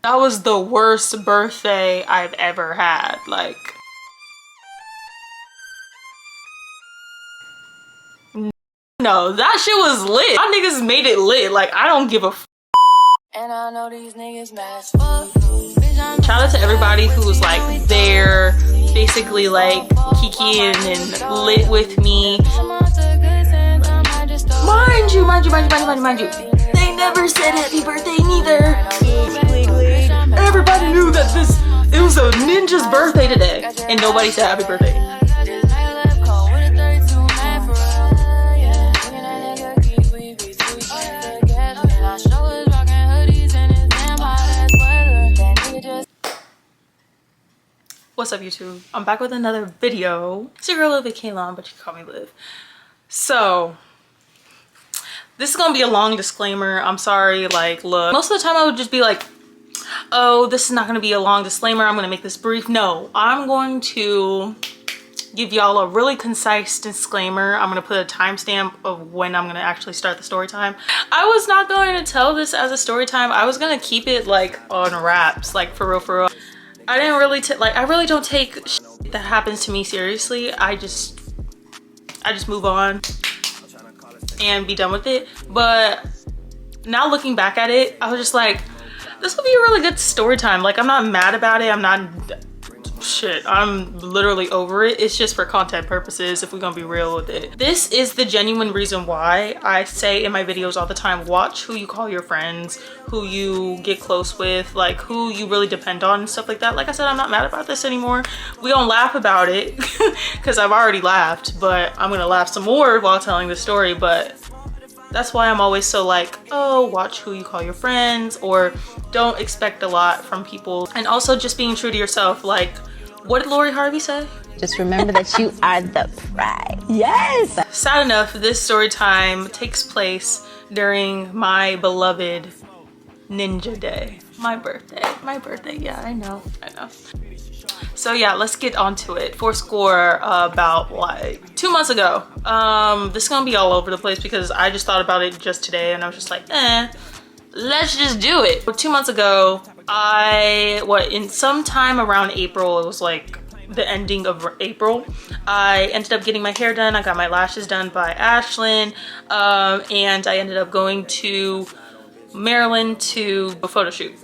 That was the worst birthday I've ever had. Like, no, that shit was lit. Y'all niggas made it lit. Like, I don't give a f. And I know these niggas mad. Shout out to everybody who was like there, basically like kikiing and lit with me. Mind you. They never said happy birthday neither. Everybody knew that it was a ninja's birthday today, and nobody said happy birthday. What's up, YouTube? I'm back with another video. It's your girl Liv, Kaylon, but you can call me Liv. So this is gonna be a long disclaimer. I'm sorry. Like, look, most of the time I would just be like, oh, this is not gonna be a long disclaimer, I'm gonna make this brief. No, I'm going to give y'all a really concise disclaimer. I'm gonna put a timestamp of when I'm gonna actually start the story time. I was not going to tell this as a story time. I was gonna keep it like on wraps, like for real. I didn't really I really don't take shit that happens to me seriously. I just move on and be done with it. But now looking back at it, I was just like, this will be a really good story time. Like, I'm not mad about it. I'm literally over it. It's just for content purposes, if we're gonna be real with it. This is the genuine reason why I say in my videos all the time, watch who you call your friends, who you get close with, like who you really depend on and stuff like that. Like I said, I'm not mad about this anymore. We don't laugh about it because I've already laughed, but I'm gonna laugh some more while telling the story. But that's why I'm always so like, oh, watch who you call your friends, or don't expect a lot from people. And also just being true to yourself. Like, what did Lori Harvey say? Just remember that you are the prize. Yes! Sad enough, this story time takes place during my beloved Ninja Day. My birthday, yeah, I know. So yeah, let's get onto it. Fourscore about like 2 months ago. This is gonna be all over the place because I just thought about it just today and I was just like, let's just do it. 2 months ago, in sometime around April, it was like the ending of April, I ended up getting my hair done. I got my lashes done by Ashlyn, and I ended up going to Maryland to a photo shoot.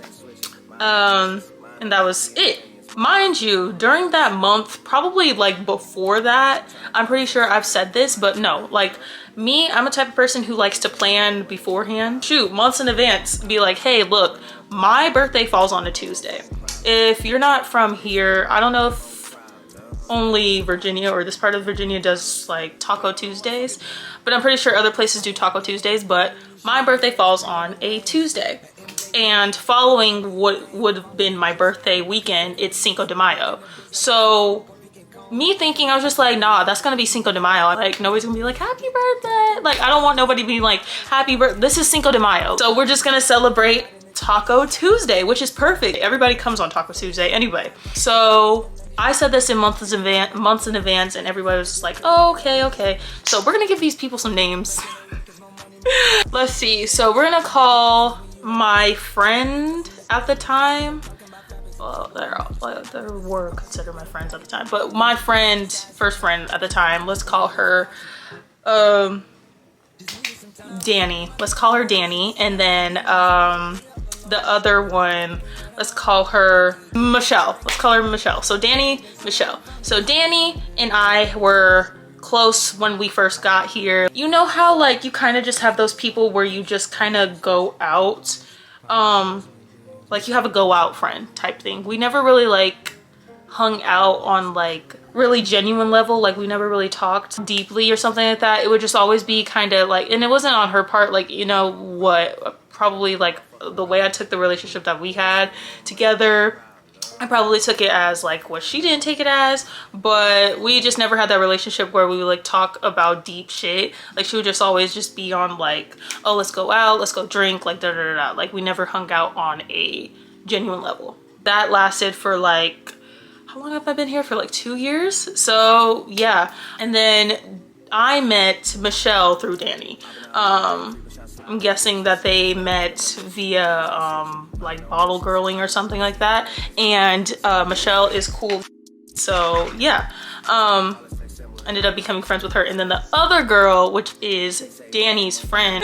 And that was it. Mind you, during that month, probably like before that, I'm pretty sure I've said this, but no, like me, I'm a type of person who likes to plan beforehand. Shoot, months in advance, be like, hey, look, my birthday falls on a Tuesday. If you're not from here, I don't know if only Virginia or this part of Virginia does like Taco Tuesdays, but I'm pretty sure other places do Taco Tuesdays, but my birthday falls on a Tuesday. And following what would have been my birthday weekend, it's Cinco de Mayo. So me thinking, I was just like, nah, that's gonna be Cinco de Mayo. Like, nobody's gonna be like, happy birthday. Like, I don't want nobody being like, happy birthday. This is Cinco de Mayo. So we're just gonna celebrate Taco Tuesday, which is perfect. Everybody comes on Taco Tuesday anyway. So I said this in months in advance, and everybody was just like, oh, okay. So we're gonna give these people some names. Let's see. So we're gonna call my friend at the time, well, they were considered my friends at the time, but my first friend at the time, let's call her Danny. Let's call her Danny. And then the other one, let's call her Michelle. Let's call her Michelle. So Danny, Michelle. So Danny and I were close when we first got here. You know how like you kind of just have those people where you just kind of go out, like you have a go out friend type thing. We never really like hung out on like really genuine level. Like we never really talked deeply or something like that. It would just always be kind of like, and it wasn't on her part, like, you know what, probably like the way I took the relationship that we had together, I probably took it as like what she didn't take it as, but we just never had that relationship where we would like talk about deep shit. Like she would just always just be on like, oh, let's go out, let's go drink, like da da da da. Like we never hung out on a genuine level. That lasted for like, how long have I been here? For like 2 years. So yeah. And then I met Michelle through Danny. I'm guessing that they met via like bottle girling or something like that. And Michelle is cool. So yeah, ended up becoming friends with her. And then the other girl, which is Danny's friend,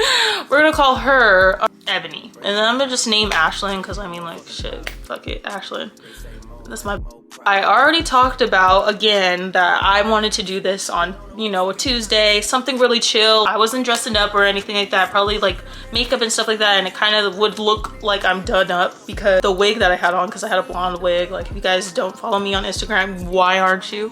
we're gonna call her Ebony. And then I'm gonna just name Ashlyn, because I mean, like, shit, fuck it, Ashlyn. That's my... I already talked about, again, that I wanted to do this on, you know, a Tuesday, something really chill. I wasn't dressing up or anything like that, probably like makeup and stuff like that, and it kind of would look like I'm done up because the wig that I had on, because I had a blonde wig. Like, if you guys don't follow me on Instagram, why aren't you?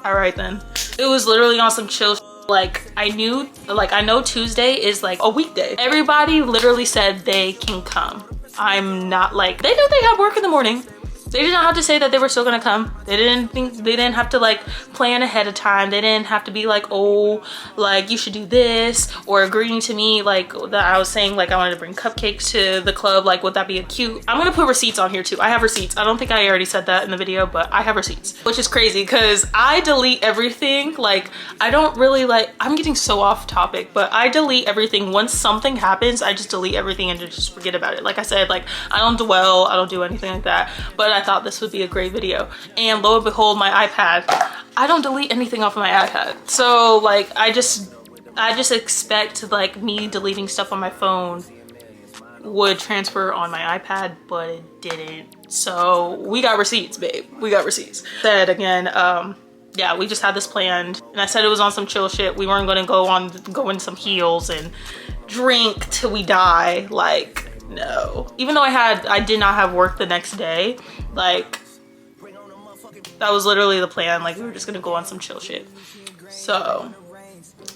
All right then. It was literally on some chill like I knew, like I know Tuesday is like a weekday. Everybody literally said they can come. I'm not like, they knew they had work in the morning. They did not have to say that they were still gonna come. They didn't have to like plan ahead of time. They didn't have to be like, oh, like you should do this, or agreeing to me like that I was saying like I wanted to bring cupcakes to the club. Like, would that be a cute? I'm gonna put receipts on here too. I have receipts. I don't think I already said that in the video, but I have receipts, which is crazy because I delete everything. Like, I don't really like, I'm getting so off topic, but I delete everything. Once something happens, I just delete everything and just forget about it. Like I said, like I don't dwell, I don't do anything like that. But I thought this would be a great video, and lo and behold, my iPad, I don't delete anything off of my iPad. So like I just expect like me deleting stuff on my phone would transfer on my iPad, but it didn't. So we got receipts, babe. We got receipts. Said again, yeah, we just had this planned, and I said it was on some chill shit. We weren't gonna go in some heels and drink till we die. Like, no. Even though I did not have work the next day, like that was literally the plan. Like, we were just gonna go on some chill shit. So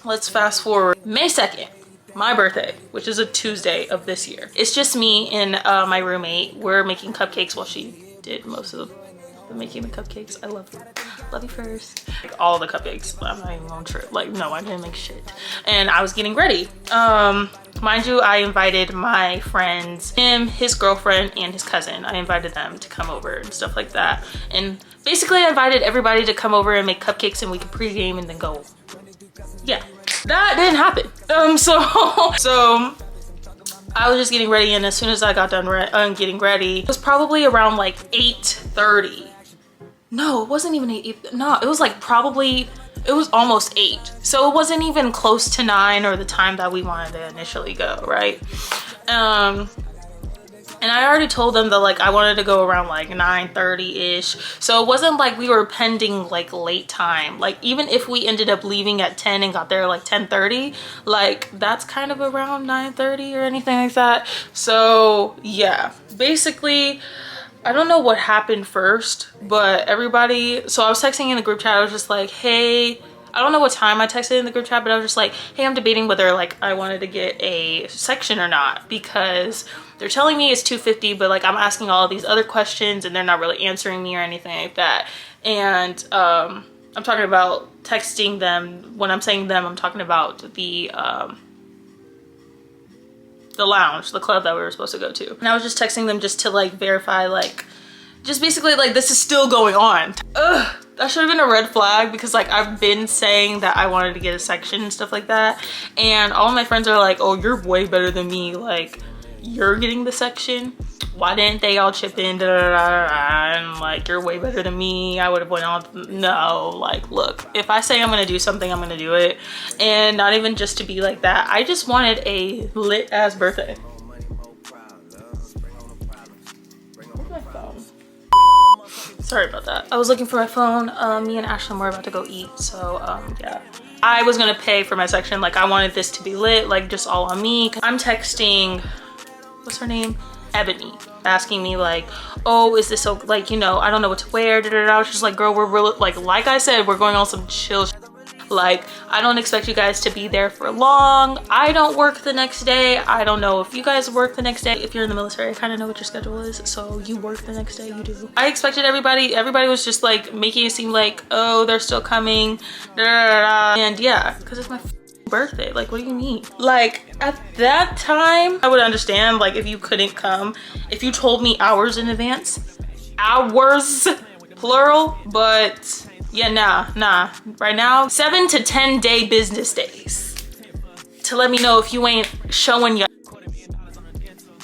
let's fast forward. May 2nd, my birthday, which is a Tuesday of this year. It's just me and my roommate. We're making cupcakes while she did most of the making the cupcakes. I love you. Love you first. Like, all the cupcakes. I'm not even on trip. Like, no, I didn't make shit. And I was getting ready. Mind you, I invited my friends, him, his girlfriend, and his cousin. I invited them to come over and stuff like that. And basically I invited everybody to come over and make cupcakes, and we could pregame and then go. Yeah, that didn't happen. So I was just getting ready, and as soon as I got done getting ready, it was probably around like 8:30. No, it wasn't even 8. No, it was like probably, it was almost 8. So it wasn't even close to 9 or the time that we wanted to initially go, right? And I already told them that like I wanted to go around like 9:30-ish. So it wasn't like we were pending like late time. Like, even if we ended up leaving at 10 and got there like 10:30, like that's kind of around 9:30 or anything like that. So yeah, basically, I don't know what happened first, but everybody, so I was texting in the group chat. I was just like, hey, I don't know what time I texted in the group chat, but I was just like, hey, I'm debating whether like I wanted to get a section or not, because they're telling me it's $250, but like I'm asking all of these other questions and they're not really answering me or anything like that. And I'm talking about texting them. When I'm saying them, I'm talking about the lounge, the club that we were supposed to go to. And I was just texting them just to like verify, like, just basically like this is still going on. Ugh, that should have been a red flag, because like I've been saying that I wanted to get a section and stuff like that. And all of my friends are like, oh, you're way better than me. Like, you're getting the section. Why didn't they all chip in? Da, da, da, da, da. And like, you're way better than me. I would have went on. No, like, look, if I say I'm gonna do something, I'm gonna do it. And not even just to be like that. I just wanted a lit ass birthday. Where's my phone? Sorry about that. I was looking for my phone. Me and Ashlyn were about to go eat. So yeah. I was gonna pay for my section. Like, I wanted this to be lit, like just all on me. I'm texting, what's her name? Ebony, asking me like, oh, is this so, like, you know, I don't know what to wear, da, da, da. I was just like, girl, we're really, like I said, we're going on some chill shit. Like, I don't expect you guys to be there for long. I don't work the next day. I don't know if you guys work the next day. If you're in the military, I kind of know what your schedule is. So you work the next day, you do. I expected everybody was just like making it seem like, oh, they're still coming, da, da, da, da. And yeah, because it's my birthday. Like, what do you mean? Like, at that time, I would understand, like, if you couldn't come, if you told me hours in advance, hours, plural. But yeah, nah. Right now, 7 to 10 day business days to let me know if you ain't showing your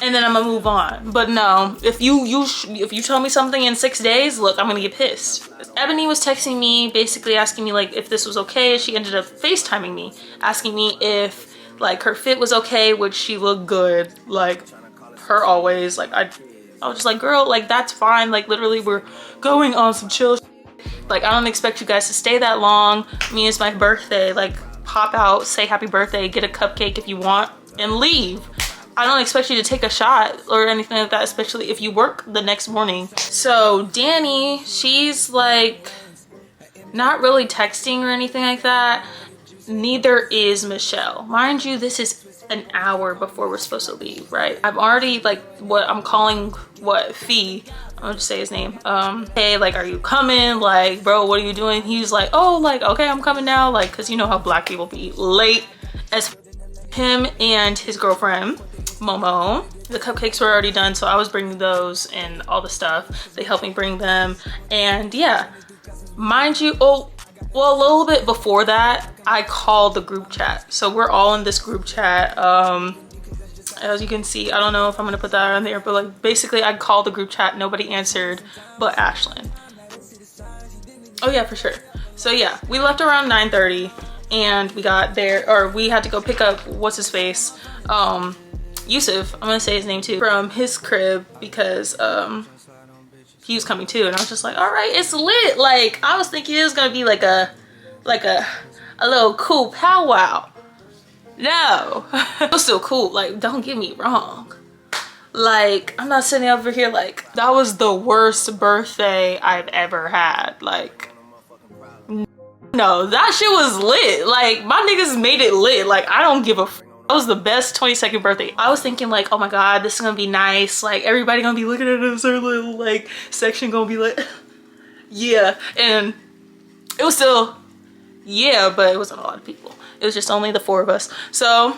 and then I'm gonna move on. But no, if you tell me something in 6 days, look, I'm gonna get pissed. Ebony was texting me, basically asking me like if this was okay. She ended up FaceTiming me, asking me if like her fit was okay, which she looked good, like her always. Like I was just like, girl, like that's fine. Like literally we're going on some chill shit. Like I don't expect you guys to stay that long. I mean, it's my birthday. Like pop out, say happy birthday, get a cupcake if you want, and leave. I don't expect you to take a shot or anything like that, especially if you work the next morning. So Danny, she's like not really texting or anything like that. Neither is Michelle. Mind you, this is an hour before we're supposed to leave, right? I'm already like what I'm calling Fee. I'll just say his name. Hey, like, are you coming? Like, bro, what are you doing? He's like, oh, like, okay, I'm coming now. Like, cause you know how black people be late as him and his girlfriend, Momo. The cupcakes were already done, so I was bringing those and all the stuff. They helped me bring them. And yeah, mind you, oh, well, a little bit before that, I called the group chat. So we're all in this group chat. As you can see, I don't know if I'm gonna put that on there, but like basically I called the group chat, nobody answered but Ashlyn. Oh yeah, for sure. So yeah, we left around 9:30 and we got there, or we had to go pick up what's his face, Yusuf, I'm gonna say his name too, from his crib because he was coming too, and I was just like, all right, it's lit. Like I was thinking it was gonna be like a little cool powwow. No, it was still cool. Like, don't get me wrong. Like, I'm not sitting over here like that was the worst birthday I've ever had. Like, no, that shit was lit. Like, my niggas made it lit. Like, I don't give a f. That was the best 22nd birthday. I was thinking like, oh my god, this is gonna be nice. Like, everybody gonna be looking at us, our little like section gonna be like, yeah. And it was still, yeah, but it wasn't a lot of people. It was just only the 4 of us. So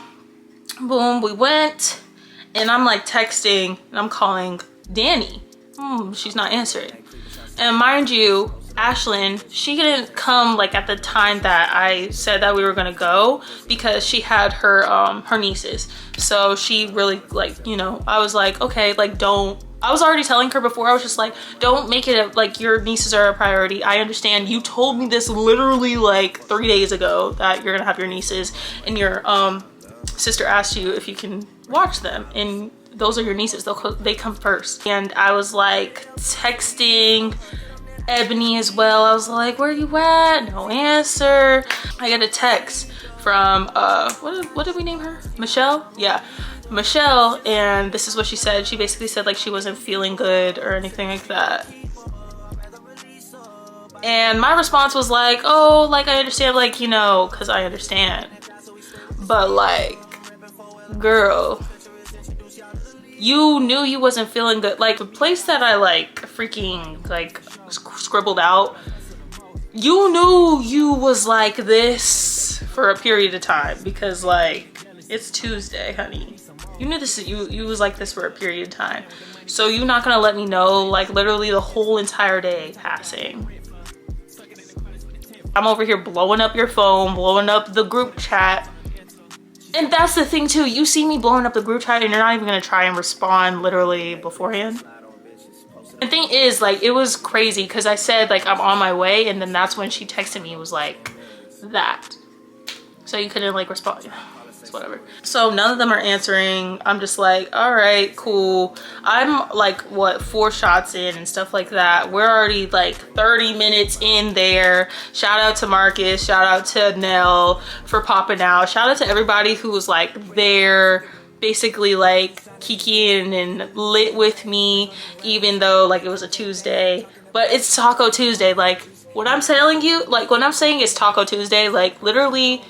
boom, we went and I'm like texting and I'm calling Danny. She's not answering. And mind you, Ashlyn, she didn't come like at the time that I said that we were gonna go because she had her nieces. So she really like, you know, I was like, okay, like I was already telling her before, I was just like, don't make it like your nieces are a priority. I understand you told me this literally like 3 days ago that you're gonna have your nieces and your sister asked you if you can watch them, and those are your nieces, they come first. And I was like texting Ebony as well. I was like, where you at? No answer. I got a text from what did we name her? Michelle? Yeah, Michelle, and this is what she said. She basically said like she wasn't feeling good or anything like that. And my response was like, oh, like I understand, like, you know, because I understand. But like, girl, you knew you wasn't feeling good. Like the place that I like freaking like scribbled out, you knew you was like this for a period of time because like it's Tuesday, honey. You knew this, you was like this for a period of time. So you're not gonna let me know like literally the whole entire day passing. I'm over here blowing up your phone, blowing up the group chat. And that's the thing too, you see me blowing up the group chat and you're not even gonna try and respond literally beforehand. The thing is, like, it was crazy because I said like I'm on my way, and then that's when she texted me, it was like that. So you couldn't like respond. It's whatever. So none of them are answering. I'm just like, all right, cool. I'm like, what, 4 shots in and stuff like that. We're already like 30 minutes in there. Shout out to Marcus, shout out to Nell for popping out. Shout out to everybody who was like there, basically like kikiing and lit with me, even though like it was a Tuesday. But it's Taco Tuesday. Like, what I'm telling you, like when I'm saying it's Taco Tuesday, like literally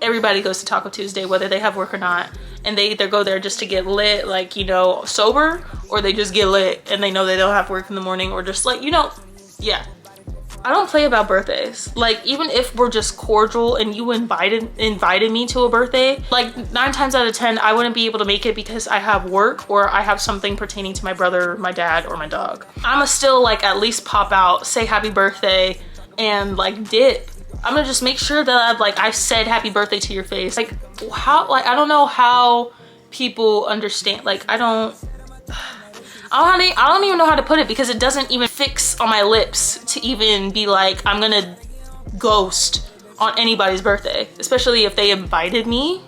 everybody goes to Taco Tuesday, whether they have work or not, and they either go there just to get lit, like, you know, sober, or they just get lit and they know they don't have work in the morning, or just like, you know, yeah. I don't play about birthdays. Like, even if we're just cordial and you invited me to a birthday, like 9 times out of 10, I wouldn't be able to make it because I have work or I have something pertaining to my brother, my dad, or my dog. I'ma still like at least pop out, say happy birthday, and like dip. I'm gonna just make sure that I've said happy birthday to your face. Like, how, like, I don't know how people understand. Like, I don't even know how to put it, because it doesn't even fix on my lips to even be like, I'm gonna ghost on anybody's birthday, especially if they invited me.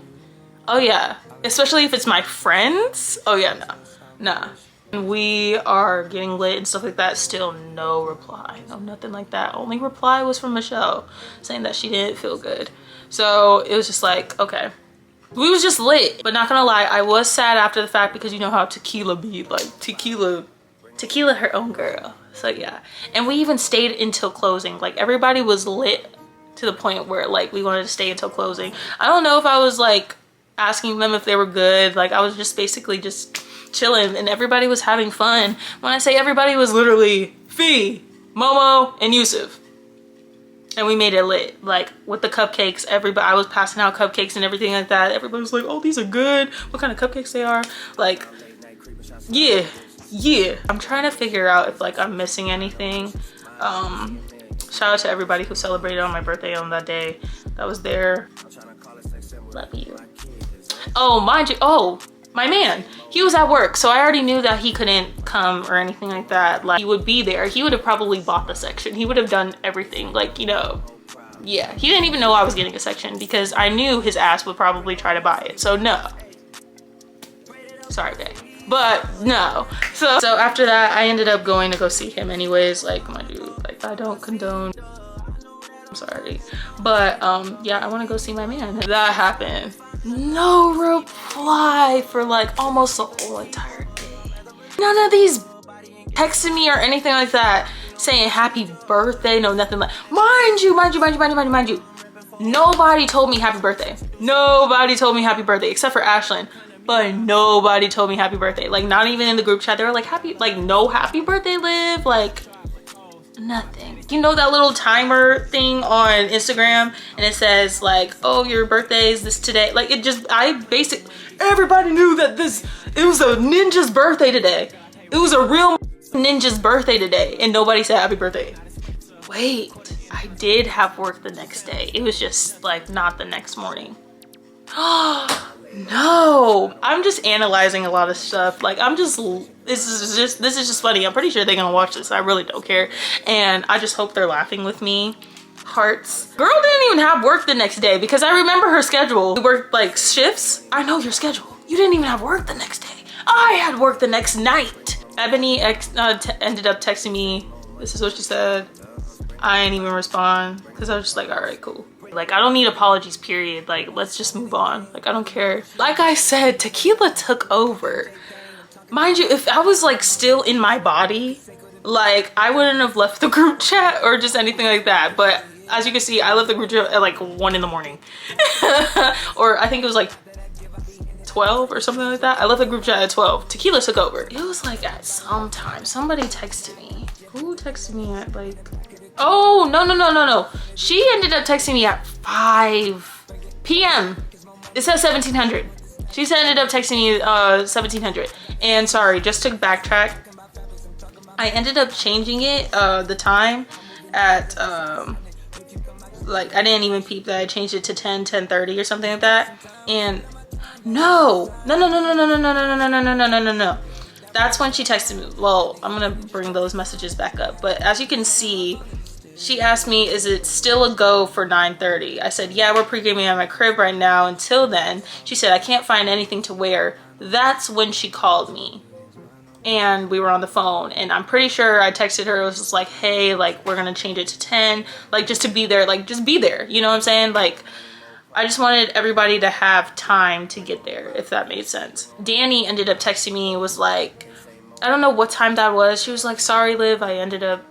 Oh yeah, especially if it's my friends. Oh yeah, nah. We are getting lit and stuff like that. Still no reply, no nothing like that. Only reply was from Michelle saying that she didn't feel good. So it was just like, okay. We was just lit, but not gonna lie, I was sad after the fact, because you know how tequila be, like tequila her own girl. So yeah, and we even stayed until closing. Like, everybody was lit to the point where like we wanted to stay until closing. I don't know if I was like asking them if they were good. Like, I was just basically just chilling, and everybody was having fun. When I say everybody, was literally Fee, Momo, and Yusuf. And we made it lit, like with the cupcakes. Everybody, I was passing out cupcakes and everything like that. Everybody was like, oh, these are good. What kind of cupcakes they are? Like, yeah. I'm trying to figure out if like I'm missing anything. Shout out to everybody who celebrated on my birthday on that day that was there. Love you. Oh, mind you, my man, he was at work, so I already knew that he couldn't come or anything like that. Like, he would be there. He would have probably bought the section. He would have done everything. Like, you know, yeah. He didn't even know I was getting a section, because I knew his ass would probably try to buy it. So no. Sorry, babe. But no. So after that, I ended up going to go see him anyways. Like, my dude, like, I don't condone. I'm sorry. But yeah, I want to go see my man. That happened. No reply for like almost the whole entire day. None of these texting me or anything like that saying happy birthday. No, nothing like, mind you. Nobody told me happy birthday. Nobody told me happy birthday except for Ashlyn. But nobody told me happy birthday. Like, not even in the group chat. They were like, no happy birthday, Liv. Like, nothing. You know that little timer thing on Instagram, and it says like, oh, your birthday is this today. Like, it just, everybody knew that it was a ninja's birthday today. It was a real ninja's birthday today, and nobody said happy birthday. Wait, I did have work the next day. It was just like not the next morning. No, I'm just analyzing a lot of stuff. Like, this is just funny. I'm pretty sure they're gonna watch this. I really don't care, and I just hope they're laughing with me. Hearts. Girl didn't even have work the next day, because I remember her schedule. We worked like shifts. I know your schedule. You didn't even have work the next day. I had work the next night. Ebony ended up texting me. This is what she said. I didn't even respond, because I was just like, all right, cool. Like, I don't need apologies, period. Like, let's just move on. Like, I don't care. Like I said, tequila took over. Mind you, if I was like still in my body, like, I wouldn't have left the group chat or just anything like that. But as you can see, I left the group chat at like 1 in the morning. Or I think it was like 12 or something like that. I left the group chat at 12. Tequila took over. It was like at some time, somebody texted me. Who texted me at like, oh, no. She ended up texting me at 5 p.m. It says 1700. She ended up texting me 1700. And sorry, just to backtrack, I ended up changing it, the time at, like, I didn't even peep that I changed it to 10:30 or something like that. And no. That's when she texted me. Well, I'm gonna bring those messages back up. But as you can see, she asked me, is it still a go for 9:30? I said, yeah, we're pre-gaming at my crib right now. Until then, she said, I can't find anything to wear. That's when she called me. And we were on the phone. And I'm pretty sure I texted her. It was just like, hey, like, we're gonna change it to 10. Like, just to be there. Like, just be there. You know what I'm saying? Like, I just wanted everybody to have time to get there, if that made sense. Danny ended up texting me, was like, I don't know what time that was. She was like, sorry, Liv, I ended up,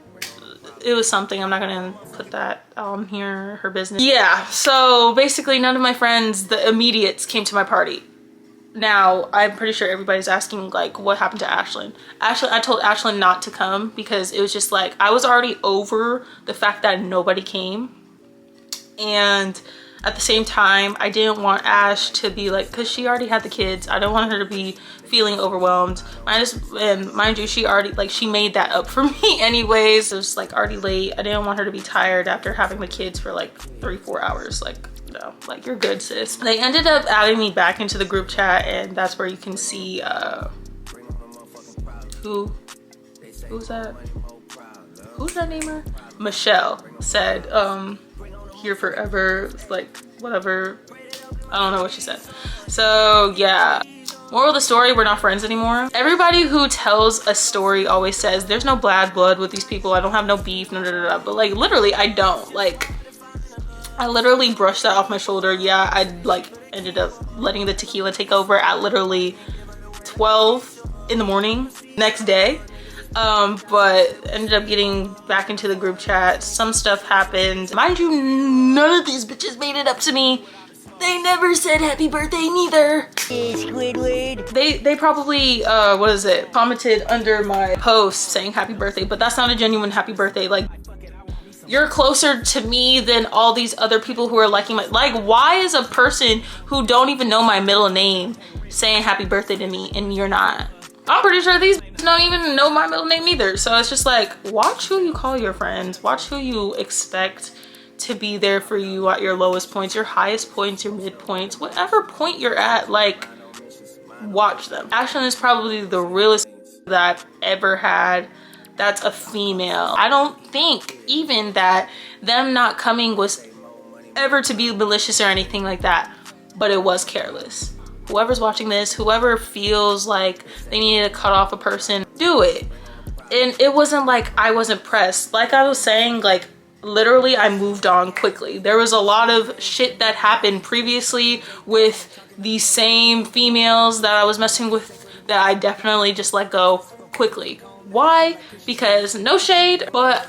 it was something. I'm not gonna put that on here, her business. Yeah, so basically none of my friends, the immediates, came to my party. Now, I'm pretty sure everybody's asking like, what happened to Ashlyn? I told Ashlyn not to come because it was just like, I was already over the fact that nobody came. And at the same time, I didn't want Ash to be like, because she already had the kids. I don't want her to be feeling overwhelmed. And mind you, she already, like, she made that up for me anyways. It was like already late. I didn't want her to be tired after having the kids for like 3-4 hours. Like, no, like, you're good, sis. They ended up adding me back into the group chat, and that's where you can see who's that? Who's that namer? Michelle said, here forever, like, whatever. I don't know what she said. So yeah, moral of the story, we're not friends anymore. Everybody who tells a story always says there's no bad blood with these people, I don't have no beef, but like, literally I don't. Like, I literally brushed that off my shoulder. Yeah, I like ended up letting the tequila take over at literally 12 in the morning next day. But ended up getting back into the group chat. Some stuff happened. Mind you, none of these bitches made it up to me. They never said happy birthday neither. They probably, what is it? Commented under my post saying happy birthday, but that's not a genuine happy birthday. Like, you're closer to me than all these other people who are liking my, like, why is a person who don't even know my middle name saying happy birthday to me and you're not? I'm pretty sure these don't even know my middle name either. So it's just like, watch who you call your friends. Watch who you expect to be there for you at your lowest points, your highest points, your mid points, whatever point you're at, like, watch them. Ashlyn is probably the realest that I've ever had. That's a female. I don't think even that them not coming was ever to be malicious or anything like that, but it was careless. Whoever's watching this, whoever feels like they needed to cut off a person, do it. And it wasn't like I wasn't pressed. Like I was saying, like, literally I moved on quickly. There was a lot of shit that happened previously with these same females that I was messing with that I definitely just let go quickly. Why? Because no shade, but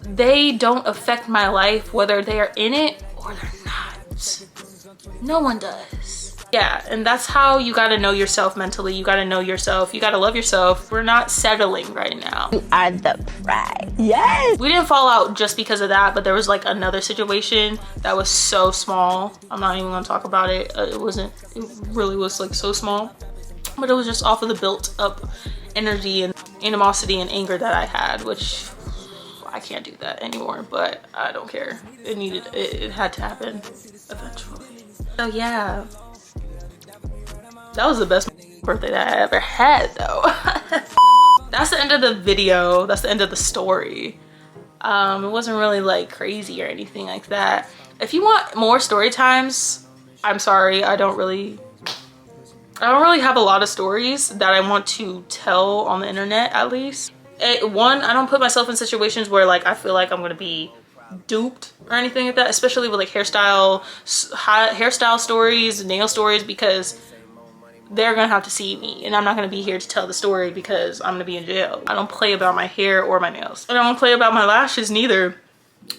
they don't affect my life whether they are in it or they're not. No one does. Yeah, and that's how you gotta know yourself mentally. You gotta know yourself. You gotta love yourself. We're not settling right now. You are the prize. Yes! We didn't fall out just because of that, but there was like another situation that was so small. I'm not even gonna talk about it. It really was like so small. But it was just off of the built up energy and animosity and anger that I had, which I can't do that anymore, but I don't care. It had to happen eventually. So yeah. That was the best birthday that I ever had though. That's the end of the video. That's the end of the story. It wasn't really like crazy or anything like that. If you want more story times, I'm sorry, I don't really have a lot of stories that I want to tell on the internet, at least. One, I don't put myself in situations where like I feel like I'm gonna be duped or anything like that, especially with like hairstyle stories, nail stories, because they're gonna have to see me and I'm not gonna be here to tell the story because I'm gonna be in jail. I don't play about my hair or my nails. I don't play about my lashes neither.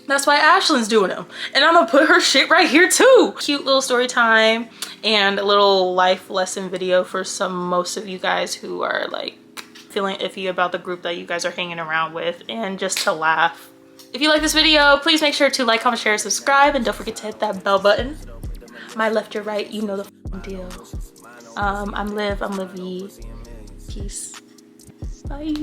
That's why Ashlyn's doing them. And I'm gonna put her shit right here too. Cute little story time and a little life lesson video for most of you guys who are like feeling iffy about the group that you guys are hanging around with, and just to laugh. If you like this video, please make sure to like, comment, share, subscribe, and don't forget to hit that bell button. My left or right, you know the deal. I'm Liv, I'm Livy. Peace. Bye.